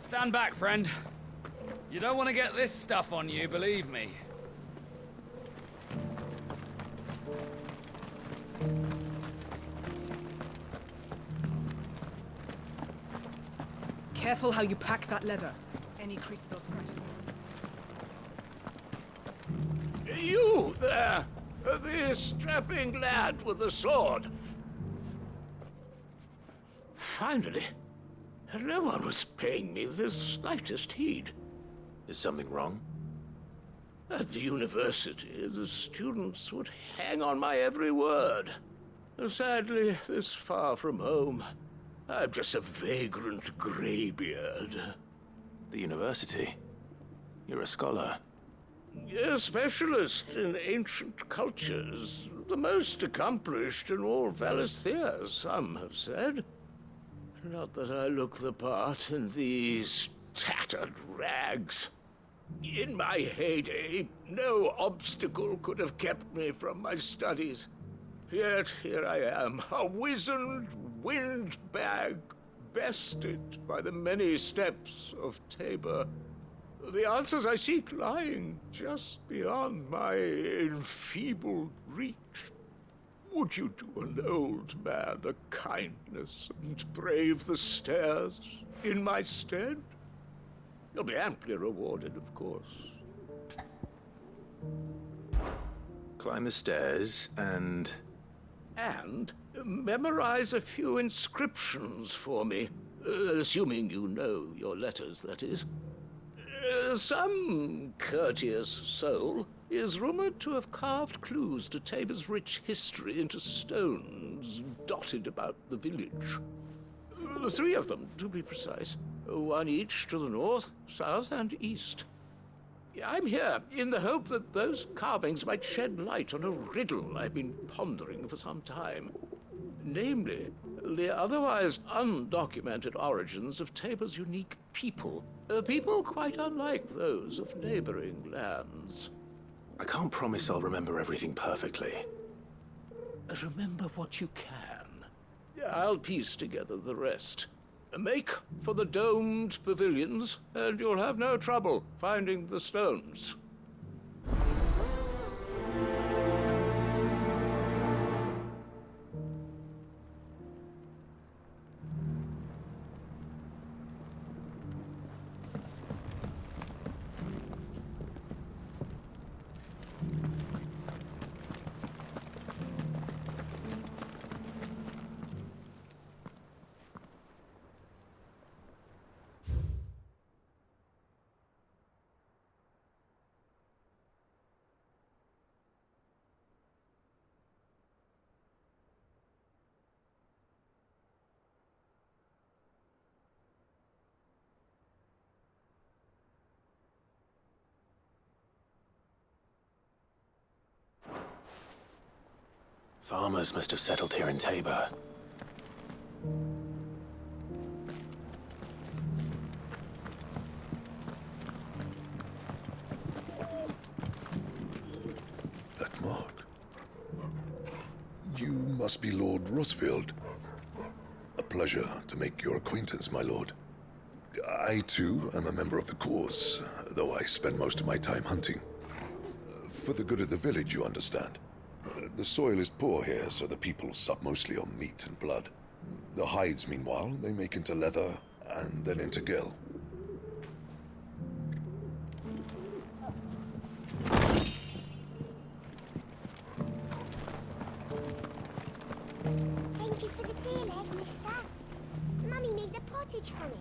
Stand back, friend. You don't want to get this stuff on you, believe me. Careful how you pack that leather. Any creases or scratches. You there! The strapping lad with the sword. Finally. No one was paying me the slightest heed. Is something wrong? At the university, the students would hang on my every word. Sadly, this far from home, I'm just a vagrant greybeard. The university? You're a scholar. A specialist in ancient cultures. The most accomplished in all Valisthea, some have said. Not that I look the part in these tattered rags. In my heyday, no obstacle could have kept me from my studies. Yet here I am, a wizened windbag, bested by the many steps of Tabor. The answers I seek lying just beyond my enfeebled reach. Would you do an old man a kindness and brave the stairs in my stead? You'll be amply rewarded, of course. Climb the stairs and... And memorize a few inscriptions for me. Assuming you know your letters, that is. Some courteous soul is rumored to have carved clues to Tabor's rich history into stones dotted about the village. 3 of them, to be precise. 1 each to the north, south, and east. I'm here in the hope that those carvings might shed light on a riddle I've been pondering for some time. Namely, the otherwise undocumented origins of Tabor's unique people. People quite unlike those of neighboring lands. I can't promise I'll remember everything perfectly. Remember what you can. I'll piece together the rest. Make for the domed pavilions, and you'll have no trouble finding the stones. Farmers must have settled here in Tabor. That mark. You must be Lord Rosfield. A pleasure to make your acquaintance, my lord. I, too, am a member of the cause, though I spend most of my time hunting. For the good of the village, you understand. The soil is poor here, so the people sup mostly on meat and blood. The hides, meanwhile, they make into leather, and then into gill. Thank you for the deal, egg, mister. Mummy made a pottage from it.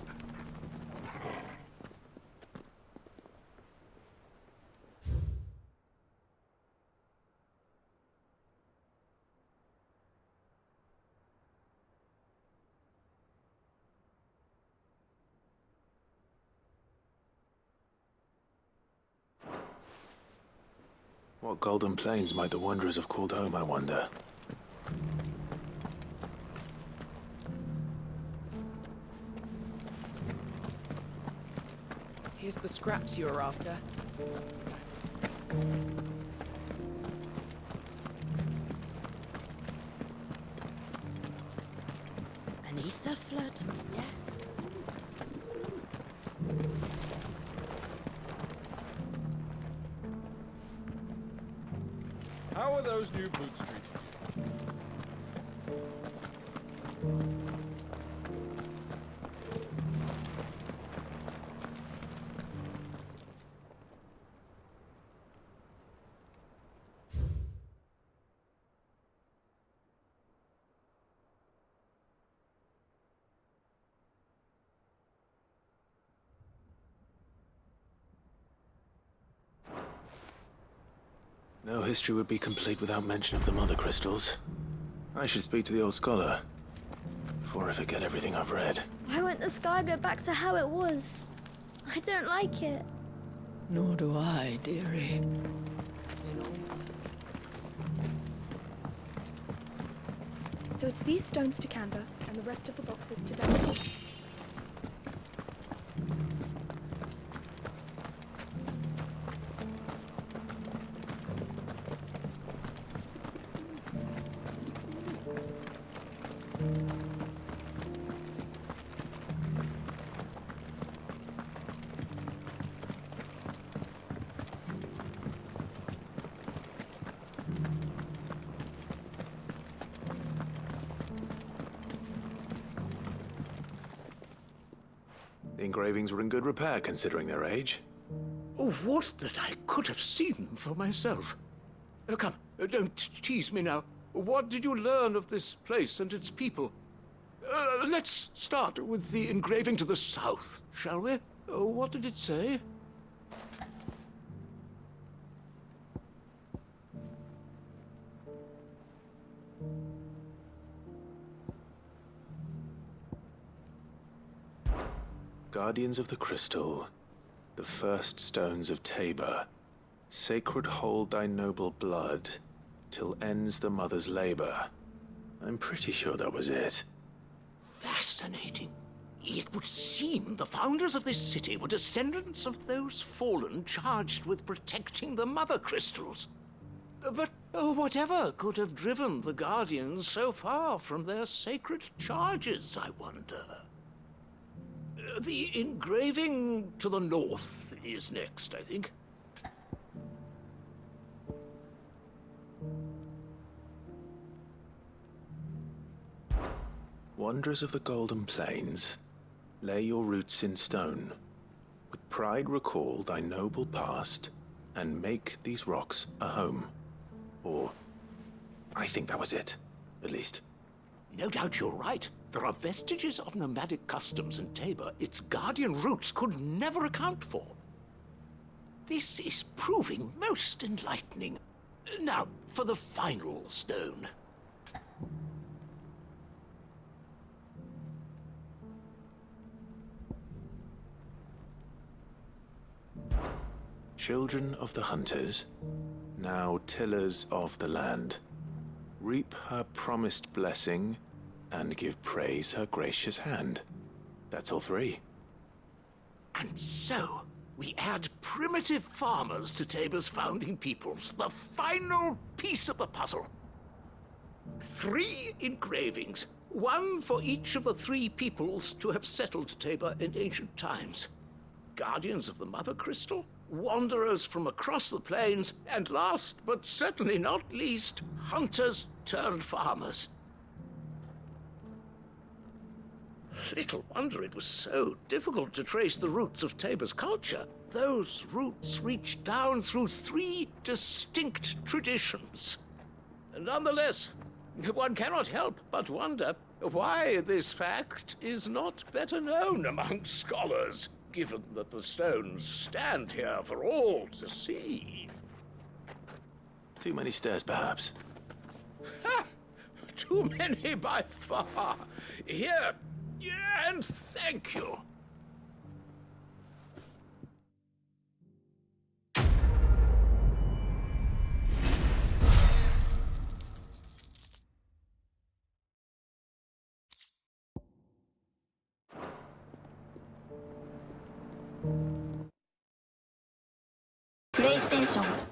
What golden plains might the wanderers have called home, I wonder? Here's the scraps you were after. An ether flood, yes. How are those new boots treating you? No history would be complete without mention of the mother crystals. I should speak to the old scholar before I forget everything I've read. Why won't the sky go back to how it was? I don't like it. Nor do I, dearie. So it's these stones to Canva, and the rest of the boxes to Dad. The engravings were in good repair, considering their age. Oh, what that I could have seen for myself. Come, don't tease me now. What did you learn of this place and its people? Let's start with the engraving to the south, shall we? What did it say? Guardians of the Crystal, the first stones of Tabor, sacred hold thy noble blood, till ends the mother's labor. I'm pretty sure that was it. Fascinating. It would seem the founders of this city were descendants of those fallen charged with protecting the mother crystals. But whatever could have driven the Guardians so far from their sacred charges, I wonder? The engraving to the north is next, I think. Wanderers of the Golden Plains, lay your roots in stone. With pride recall thy noble past, and make these rocks a home. Or, I think that was it, at least. No doubt you're right. There are vestiges of nomadic customs in Tabor its guardian roots could never account for. This is proving most enlightening. Now, for the final stone. Children of the hunters, now tillers of the land, reap her promised blessing and give praise her gracious hand. That's all three. And so, we add primitive farmers to Tabor's founding peoples, the final piece of the puzzle. 3 engravings, one for each of the 3 peoples to have settled Tabor in ancient times. Guardians of the Mother Crystal, wanderers from across the plains, and last but certainly not least, hunters turned farmers. Little wonder it was so difficult to trace the roots of Tabor's culture. Those roots reach down through 3 distinct traditions. Nonetheless, one cannot help but wonder why this fact is not better known among scholars, given that the stones stand here for all to see. Too many stairs, perhaps. Ha! Too many by far. Here, and thank you. don't.